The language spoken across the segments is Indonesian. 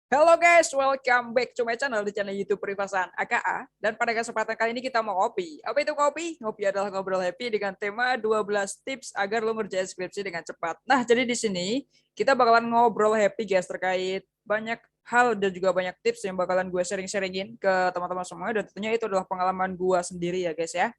Halo guys, welcome back to my channel di channel YouTube Privasan AKA. Dan pada kesempatan kali ini kita mau ngopi. Apa itu ngopi? Ngopi adalah ngobrol happy dengan tema 12 tips agar lo ngerjain skripsi dengan cepat. Nah, jadi di sini kita bakalan ngobrol happy guys terkait banyak hal dan juga banyak tips yang bakalan gue sharing-sharingin ke teman-teman semua. Dan tentunya itu adalah pengalaman gue sendiri ya guys ya.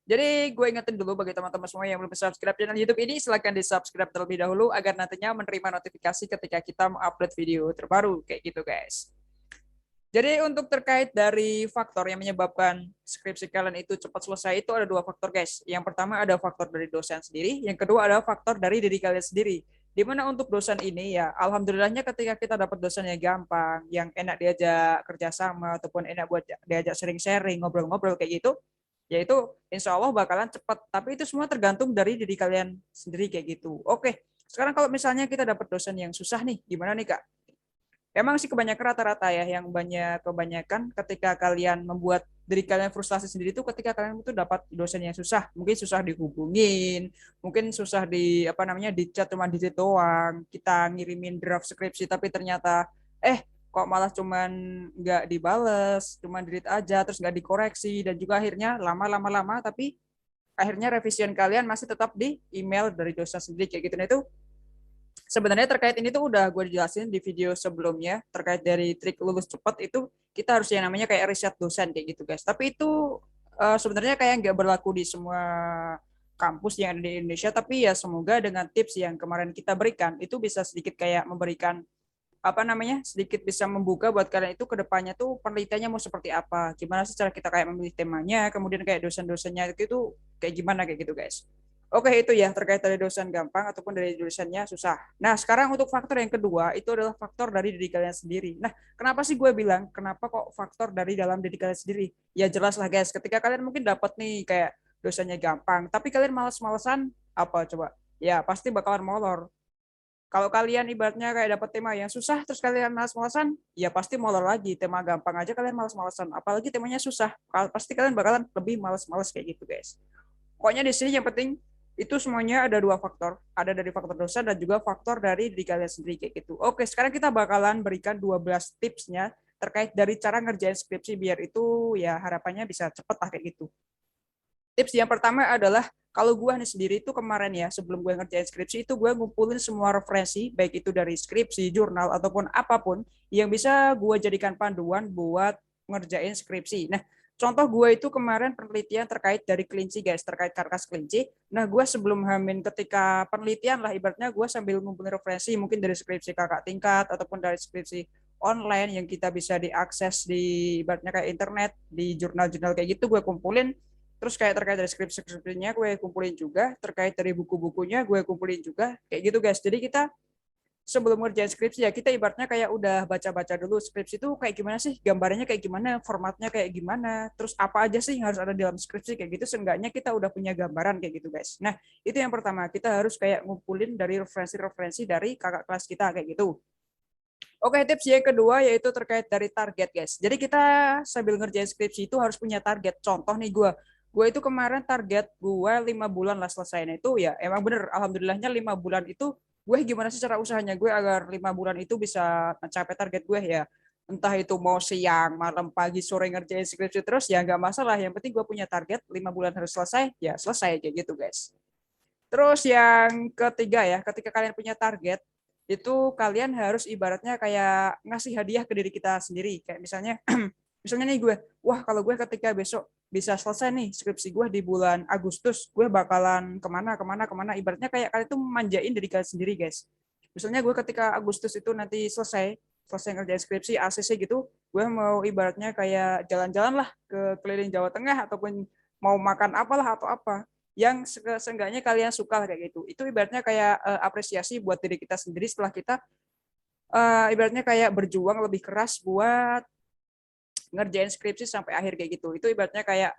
Jadi gue ingetin dulu bagi teman-teman semua yang belum subscribe channel YouTube ini, silahkan di subscribe terlebih dahulu agar nantinya menerima notifikasi ketika kita mengupload video terbaru kayak gitu guys. Jadi untuk terkait dari faktor yang menyebabkan skripsi kalian itu cepat selesai itu ada dua faktor guys. Yang pertama ada faktor dari dosen sendiri, yang kedua ada faktor dari diri kalian sendiri. Dimana untuk dosen ini ya, alhamdulillahnya ketika kita dapat dosen yang gampang, yang enak diajak kerjasama ataupun enak buat diajak sharing-sharing, ngobrol-ngobrol kayak gitu, yaitu insya Allah bakalan cepat. Tapi itu semua tergantung dari diri kalian sendiri kayak gitu. Oke, sekarang kalau misalnya kita dapat dosen yang susah nih, gimana nih Kak? Emang sih kebanyakan rata-rata ya, yang kebanyakan ketika kalian membuat diri kalian frustasi sendiri itu ketika kalian itu dapat dosen yang susah, mungkin susah dihubungin, mungkin susah di apa namanya di chat cuma di chat doang, kita ngirimin draft skripsi tapi ternyata kok malah cuman nggak dibales, cuman delete aja terus nggak dikoreksi dan juga akhirnya lama-lama tapi akhirnya revision kalian masih tetap di email dari dosen sendiri kayak gitu. Nah itu sebenarnya terkait ini tuh udah gue jelasin di video sebelumnya terkait dari trik lulus cepat itu kita harus yang namanya kayak riset dosen kayak gitu guys. Tapi itu sebenarnya kayak nggak berlaku di semua kampus yang ada di Indonesia. Tapi ya semoga dengan tips yang kemarin kita berikan itu bisa sedikit kayak memberikan apa namanya sedikit bisa membuka buat kalian itu kedepannya tuh penelitiannya mau seperti apa, gimana sih cara kita kayak memilih temanya, kemudian kayak dosen-dosennya itu kayak gimana kayak gitu guys. Oke itu ya terkait dari dosen gampang ataupun dari dosennya susah. Nah sekarang untuk faktor yang kedua itu adalah faktor dari diri kalian sendiri. Nah kenapa sih gue bilang kenapa kok faktor dari dalam diri kalian sendiri? Ya jelas lah guys, ketika kalian mungkin dapat nih kayak dosennya gampang tapi kalian malas-malesan apa coba, ya pasti bakalan molor. Kalau kalian ibaratnya kayak dapat tema yang susah terus kalian malas-malasan, ya pasti molor lagi. Tema gampang aja kalian malas-malasan, apalagi temanya susah, pasti kalian bakalan lebih malas-malas kayak gitu, guys. Pokoknya di sini yang penting itu semuanya ada dua faktor, ada dari faktor dosa dan juga faktor dari diri kalian sendiri kayak gitu. Oke, sekarang kita bakalan berikan 12 tipsnya terkait dari cara ngerjain skripsi biar itu ya harapannya bisa cepet lah kayak gitu. Tips yang pertama adalah kalau gue nih sendiri itu kemarin ya sebelum gue ngerjain skripsi itu gue ngumpulin semua referensi baik itu dari skripsi, jurnal ataupun apapun yang bisa gue jadikan panduan buat ngerjain skripsi. Nah, contoh gue itu kemarin penelitian terkait dari kelinci guys, terkait karkas kelinci. Nah, gue sebelum hamin ketika penelitian lah ibaratnya gue sambil ngumpulin referensi mungkin dari skripsi kakak tingkat ataupun dari skripsi online yang kita bisa diakses di ibaratnya kayak internet, di jurnal-jurnal kayak gitu gue kumpulin. Terus kayak terkait dari skripsi-skripsinya gue kumpulin juga, terkait dari buku-bukunya gue kumpulin juga, kayak gitu guys. Jadi kita sebelum ngerjain skripsi ya kita ibaratnya kayak udah baca-baca dulu skripsi itu kayak gimana sih, gambarnya kayak gimana, formatnya kayak gimana, terus apa aja sih yang harus ada di dalam skripsi kayak gitu, seenggaknya kita udah punya gambaran kayak gitu guys. Nah itu yang pertama, kita harus kayak ngumpulin dari referensi-referensi dari kakak kelas kita kayak gitu. Oke, tips yang kedua yaitu terkait dari target, guys. Jadi kita sambil ngerjain skripsi itu harus punya target. Contoh nih gue itu kemarin target gue 5 bulan lah selesainya itu ya. Emang bener, alhamdulillahnya 5 bulan itu gue gimana sih cara usahanya gue agar 5 bulan itu bisa mencapai target gue ya. Entah itu mau siang, malam, pagi, sore ngerjain skripsi terus ya nggak masalah. Yang penting gue punya target 5 bulan harus selesai, ya selesai kayak gitu, guys. Terus yang ketiga ya, ketika kalian punya target, itu kalian harus ibaratnya kayak ngasih hadiah ke diri kita sendiri. Kayak misalnya, misalnya nih gue, wah kalau gue ketika besok bisa selesai nih skripsi gue di bulan Agustus, gue bakalan kemana, kemana, kemana. Ibaratnya kayak kalian tuh manjain diri kalian sendiri, guys. Misalnya gue ketika Agustus itu nanti selesai ngerjain skripsi ACC gitu, gue mau ibaratnya kayak jalan-jalan lah ke keliling Jawa Tengah ataupun mau makan apalah atau apa yang seenggaknya kalian suka kayak gitu. Itu ibaratnya kayak apresiasi buat diri kita sendiri setelah kita ibaratnya kayak berjuang lebih keras buat ngerjain skripsi sampai akhir kayak gitu. Itu ibaratnya kayak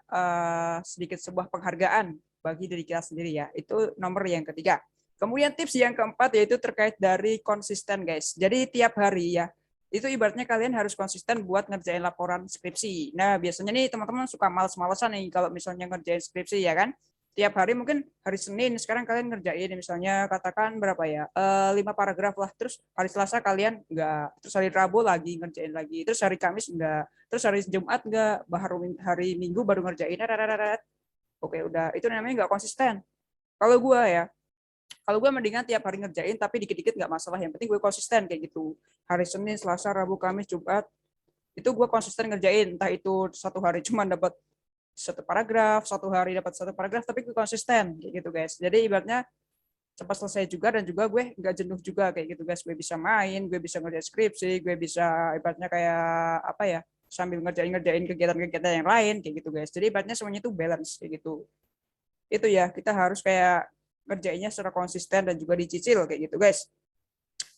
sedikit sebuah penghargaan bagi diri kita sendiri ya. Itu nomor yang ketiga. Kemudian tips yang keempat yaitu terkait dari konsisten, guys. Jadi tiap hari ya, itu ibaratnya kalian harus konsisten buat ngerjain laporan skripsi. Nah, biasanya nih teman-teman suka males-malesan nih kalau misalnya ngerjain skripsi ya kan. tiap hari mungkin hari Senin sekarang kalian ngerjain misalnya katakan berapa ya 5 paragraf lah, terus hari Selasa kalian enggak, terus hari Rabu lagi ngerjain lagi, terus hari Kamis enggak, terus hari Jumat enggak, baru hari Minggu baru ngerjain. Oke udah, itu namanya enggak konsisten. Kalau gue ya, kalau gue mendingan tiap hari ngerjain tapi dikit-dikit nggak masalah, yang penting gue konsisten kayak gitu. Hari Senin, Selasa, Rabu, Kamis, Jumat itu gue konsisten ngerjain, entah itu satu hari cuma dapat satu paragraf, satu hari dapat satu paragraf, tapi gue konsisten kayak gitu guys. Jadi ibaratnya cepat selesai juga, dan juga gue nggak jenuh juga kayak gitu guys. Gue bisa main, gue bisa ngerjain skripsi, gue bisa ibaratnya kayak apa ya, sambil ngerjain kegiatan-kegiatan yang lain kayak gitu guys. Jadi ibaratnya semuanya itu balance kayak gitu. Itu ya, kita harus kayak ngerjainnya secara konsisten dan juga dicicil kayak gitu guys.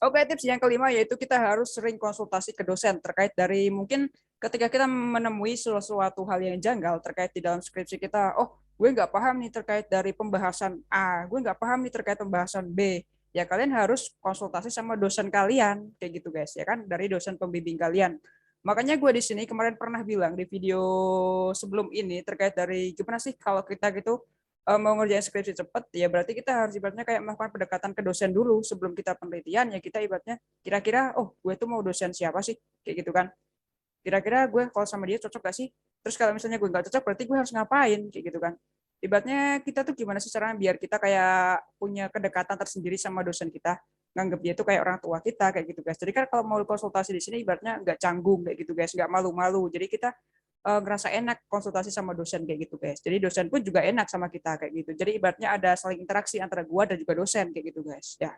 Oke, tips yang kelima yaitu kita harus sering konsultasi ke dosen terkait dari mungkin ketika kita menemui sesuatu hal yang janggal terkait di dalam skripsi kita. Oh, gue nggak paham nih terkait dari pembahasan A, gue nggak paham nih terkait pembahasan B. Ya kalian harus konsultasi sama dosen kalian kayak gitu guys, ya kan, dari dosen pembimbing kalian. Makanya gue di sini kemarin pernah bilang di video sebelum ini terkait dari gimana sih kalau kita gitu mau ngerjain skripsi cepat, ya berarti kita harus ibaratnya kayak melakukan pendekatan ke dosen dulu sebelum kita penelitian. Ya kita ibaratnya kira-kira, oh gue tuh mau dosen siapa sih kayak gitu kan, kira-kira gue kalau sama dia cocok gak sih, terus kalau misalnya gue nggak cocok berarti gue harus ngapain kayak gitu kan. Ibaratnya kita tuh gimana sih caranya biar kita kayak punya kedekatan tersendiri sama dosen kita, nganggap dia tuh kayak orang tua kita kayak gitu guys. Jadi kan kalau mau konsultasi di sini ibaratnya nggak canggung kayak gitu guys, nggak malu-malu. Jadi kita ngerasa enak konsultasi sama dosen kayak gitu guys. Jadi dosen pun juga enak sama kita kayak gitu. Jadi ibaratnya ada saling interaksi antara gua dan juga dosen kayak gitu guys. Ya,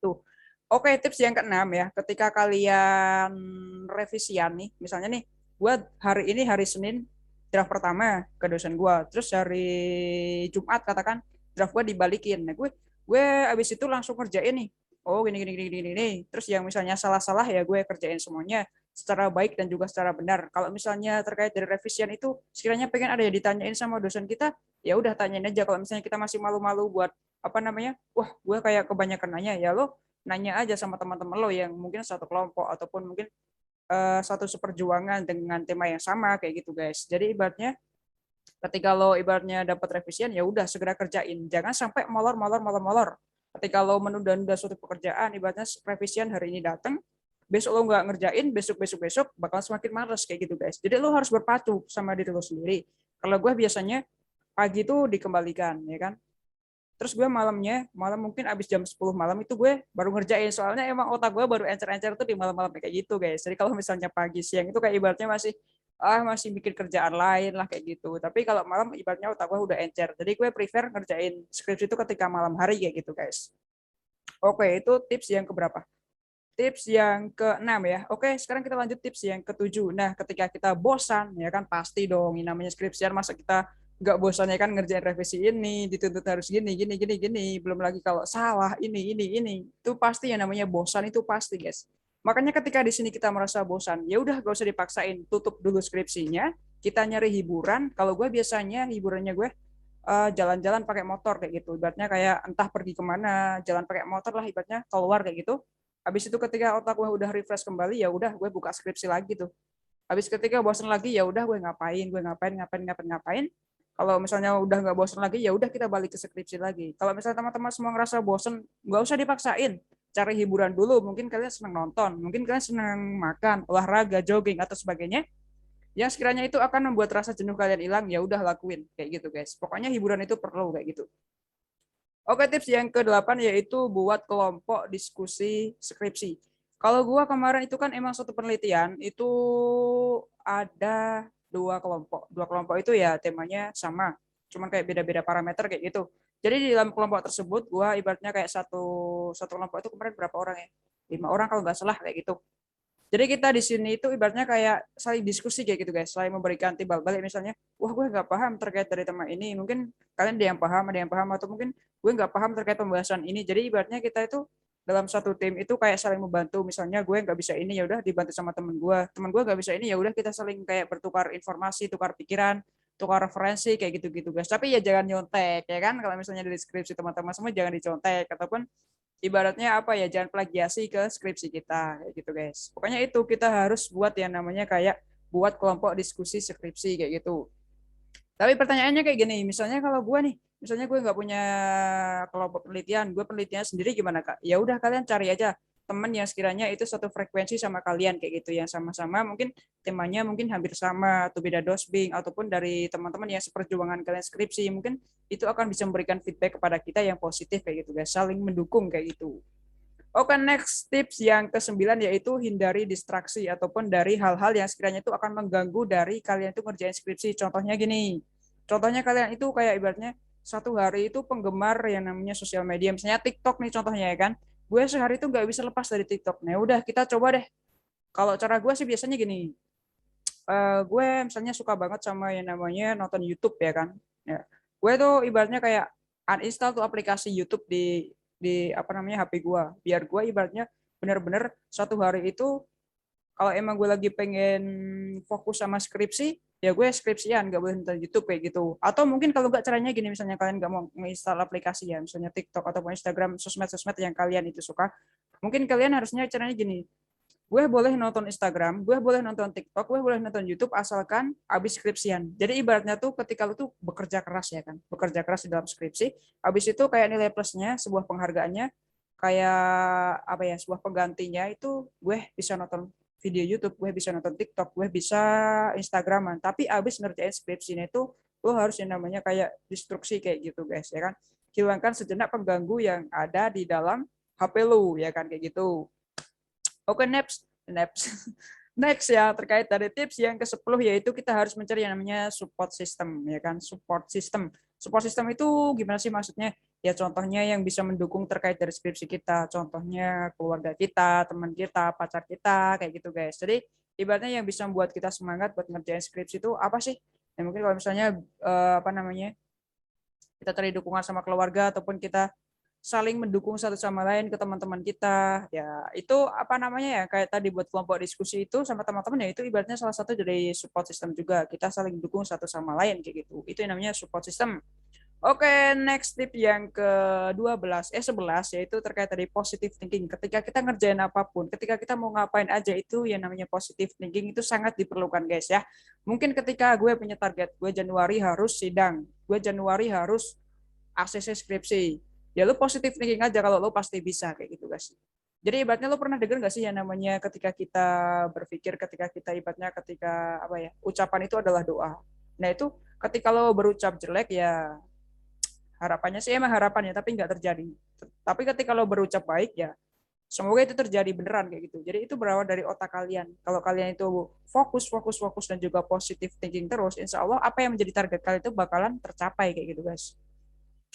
tuh. Oke, tips yang keenam ya. Ketika kalian revisian nih, misalnya nih, gua hari ini hari Senin draft pertama ke dosen gua. Terus hari Jumat katakan draft gua dibalikin. Nah, gue abis itu langsung kerjain nih. Oh, gini gini gini gini gini. Terus yang misalnya salah-salah ya gue kerjain semuanya secara baik dan juga secara benar. Kalau misalnya terkait dari revisian itu sekiranya pengen ada yang ditanyain sama dosen kita, ya udah tanyain aja. Kalau misalnya kita masih malu-malu buat apa namanya, wah gue kayak kebanyakan nanya, ya lo nanya aja sama teman-teman lo yang mungkin satu kelompok ataupun mungkin satu seperjuangan dengan tema yang sama kayak gitu guys. Jadi ibaratnya ketika lo ibaratnya dapat revisian ya udah segera kerjain, jangan sampai molor. Ketika lo menunda-nunda suatu pekerjaan, ibaratnya revisian hari ini datang, besok lo nggak ngerjain, besok bakal semakin males kayak gitu guys. Jadi lo harus berpacu sama diri lo sendiri. Kalau gue biasanya pagi itu dikembalikan ya kan, terus gue malam mungkin abis jam 10 malam itu gue baru ngerjain, soalnya emang otak gue baru encer-encer tuh di malam-malam kayak gitu guys. Jadi kalau misalnya pagi siang itu kayak ibaratnya masih bikin kerjaan lain lah kayak gitu, tapi kalau malam ibaratnya otak gue udah encer, jadi gue prefer ngerjain skripsi itu ketika malam hari kayak gitu guys. Oke, itu tips yang keberapa? Tips yang keenam ya. Oke, sekarang kita lanjut tips yang ketujuh. Nah, ketika kita bosan, ya kan pasti dong, ini namanya skripsian, masa kita nggak bosan ya kan ngerjain revisi ini, dituntut harus gini. Belum lagi kalau salah, ini. Itu pasti yang namanya bosan itu pasti, guys. Makanya ketika di sini kita merasa bosan, ya udah gak usah dipaksain, tutup dulu skripsinya, kita nyari hiburan. Kalau gue biasanya hiburannya gue jalan-jalan pakai motor kayak gitu. Ibaratnya kayak entah pergi kemana, jalan pakai motor lah ibaratnya, keluar kayak gitu. Habis itu ketika otak gue udah refresh kembali, ya udah gue buka skripsi lagi tuh. Habis ketika bosan lagi, ya udah gue ngapain. Kalau misalnya udah nggak bosan lagi, ya udah kita balik ke skripsi lagi. Kalau misalnya teman-teman semua ngerasa bosan, nggak usah dipaksain. Cari hiburan dulu. Mungkin kalian senang nonton, mungkin kalian senang makan, olahraga, jogging atau sebagainya. Yang sekiranya itu akan membuat rasa jenuh kalian hilang, ya udah lakuin kayak gitu guys. Pokoknya hiburan itu perlu kayak gitu. Oke, tips yang ke-8 yaitu buat kelompok diskusi skripsi. Kalau gua kemarin itu kan emang suatu penelitian, itu ada dua kelompok. Dua kelompok itu ya temanya sama, cuman kayak beda-beda parameter kayak gitu. Jadi di dalam kelompok tersebut, gua ibaratnya kayak satu kelompok itu kemarin berapa orang ya? 5 orang kalau nggak salah kayak gitu. Jadi kita di sini itu ibaratnya kayak saling diskusi kayak gitu guys, saling memberikan timbal balik misalnya, wah gue nggak paham terkait dari tema ini, mungkin kalian ada yang paham, atau mungkin gue nggak paham terkait pembahasan ini. Jadi ibaratnya kita itu dalam satu tim itu kayak saling membantu. Misalnya gue nggak bisa ini, ya udah dibantu sama temen gue nggak bisa ini, ya udah kita saling kayak bertukar informasi, tukar pikiran, tukar referensi kayak gitu-gitu guys. Tapi ya jangan nyontek ya kan, kalau misalnya di deskripsi teman-teman semua jangan dicontek, ataupun ibaratnya apa ya, jangan plagiasi ke skripsi kita kayak gitu guys. Pokoknya itu kita harus buat yang namanya kayak buat kelompok diskusi skripsi kayak gitu. Tapi pertanyaannya kayak gini, misalnya kalau gue nih, misalnya gue nggak punya kelompok penelitian, gue penelitian sendiri gimana Kak? Ya udah kalian cari aja teman yang sekiranya itu satu frekuensi sama kalian kayak gitu, yang sama-sama mungkin temanya mungkin hampir sama atau beda dosbing, ataupun dari teman-teman yang seperjuangan kalian skripsi, mungkin itu akan bisa memberikan feedback kepada kita yang positif kayak gitu guys, saling mendukung kayak gitu. Oke, next tips yang ke-9 yaitu hindari distraksi ataupun dari hal-hal yang sekiranya itu akan mengganggu dari kalian itu ngerjain skripsi. Contohnya gini, contohnya kalian itu kayak ibaratnya satu hari itu penggemar yang namanya sosial media, misalnya TikTok nih contohnya ya kan. Gue sehari itu nggak bisa lepas dari TikTok. Nah udah kita coba deh. Kalau cara gue sih biasanya gini, gue misalnya suka banget sama yang namanya nonton YouTube ya kan. Ya. Gue tuh ibaratnya kayak uninstall tuh aplikasi YouTube di apa namanya HP gue. Biar gue ibaratnya bener-bener satu hari itu kalau emang gue lagi pengen fokus sama skripsi, ya gue skripsian, nggak boleh nonton YouTube kayak gitu. Atau mungkin kalau nggak caranya gini, misalnya kalian nggak mau menginstal aplikasi ya, misalnya TikTok ataupun Instagram, sosmed-sosmed yang kalian itu suka, mungkin kalian harusnya caranya gini, gue boleh nonton Instagram, gue boleh nonton TikTok, gue boleh nonton YouTube asalkan abis skripsian. Jadi ibaratnya tuh ketika lu tuh bekerja keras ya kan, bekerja keras di dalam skripsi, abis itu kayak nilai plusnya, sebuah penghargaannya, kayak apa ya, sebuah penggantinya itu gue bisa nonton video YouTube, gue bisa nonton TikTok, gue bisa Instagraman. Tapi abis ngerjain skripsinya itu, lo harus yang namanya kayak instruksi kayak gitu guys, ya kan. Hilangkan sejenak pengganggu yang ada di dalam HP lu, ya kan kayak gitu. Oke, next, next, next ya terkait dari tips yang ke-10 yaitu kita harus mencari yang namanya support system ya kan, support system. Support system itu gimana sih maksudnya? Ya contohnya yang bisa mendukung terkait dari skripsi kita, contohnya keluarga kita, teman kita, pacar kita, kayak gitu guys. Jadi ibaratnya yang bisa membuat kita semangat buat ngerjain skripsi itu apa sih? Ya mungkin kalau misalnya apa namanya, kita cari dukungan sama keluarga ataupun kita saling mendukung satu sama lain ke teman-teman kita. Ya, itu apa namanya ya, kayak tadi buat kelompok diskusi itu sama teman-teman ya itu ibaratnya salah satu dari support system juga. Kita saling dukung satu sama lain kayak gitu. Itu yang namanya support system. Oke, next tip yang ke-11 yaitu terkait dari positive thinking. Ketika kita ngerjain apapun, ketika kita mau ngapain aja itu yang namanya positive thinking itu sangat diperlukan guys ya. Mungkin ketika gue punya target, gue Januari harus sidang, gue Januari harus ACC skripsi. Ya lu positive thinking aja kalau lu pasti bisa kayak gitu guys. Jadi ibaratnya lu pernah denger nggak sih yang namanya ketika kita berpikir, ketika kita ibaratnya ketika apa ya, ucapan itu adalah doa. Nah itu ketika lo berucap jelek ya harapannya sih emang harapannya tapi nggak terjadi. Tapi ketika lo berucap baik ya semoga itu terjadi beneran kayak gitu. Jadi itu berawal dari otak kalian. Kalau kalian itu fokus, fokus, fokus dan juga positive thinking terus, insya Allah apa yang menjadi target kalian itu bakalan tercapai kayak gitu guys.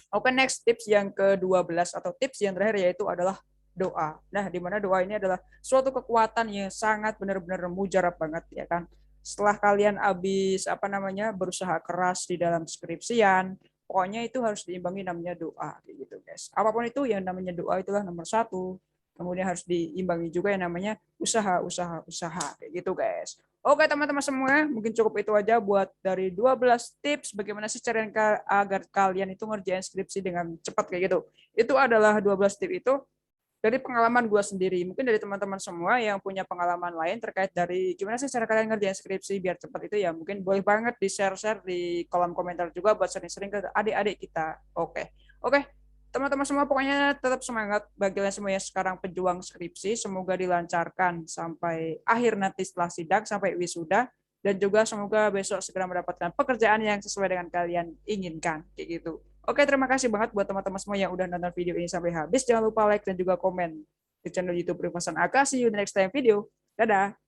Oke, next tips yang ke-12 atau tips yang terakhir yaitu adalah doa. Nah, di mana doa ini adalah suatu kekuatan yang sangat benar-benar mujarab banget ya kan. Setelah kalian habis apa namanya berusaha keras di dalam skripsian, pokoknya itu harus diimbangi namanya doa gitu guys. Apapun itu yang namanya doa itulah nomor satu. Kemudian harus diimbangi juga yang namanya usaha, usaha, usaha kayak gitu guys. Oke teman-teman semua, mungkin cukup itu aja buat dari 12 tips bagaimana sih cara agar kalian itu ngerjain skripsi dengan cepat kayak gitu. Itu adalah 12 tips itu dari pengalaman gue sendiri. Mungkin dari teman-teman semua yang punya pengalaman lain terkait dari gimana sih cara kalian ngerjain skripsi biar cepat itu ya mungkin boleh banget di-share-share di kolom komentar juga buat sering-sering ke adik-adik kita. Oke. Oke, teman-teman semua pokoknya tetap semangat bagi kalian semua yang sekarang pejuang skripsi, semoga dilancarkan sampai akhir nanti setelah sidang sampai wisuda dan juga semoga besok segera mendapatkan pekerjaan yang sesuai dengan kalian inginkan kayak gitu. Oke, terima kasih banget buat teman-teman semua yang udah nonton video ini sampai habis. Jangan lupa like dan juga komen di channel YouTube Privasan Aka. See you in the next time video. Dadah.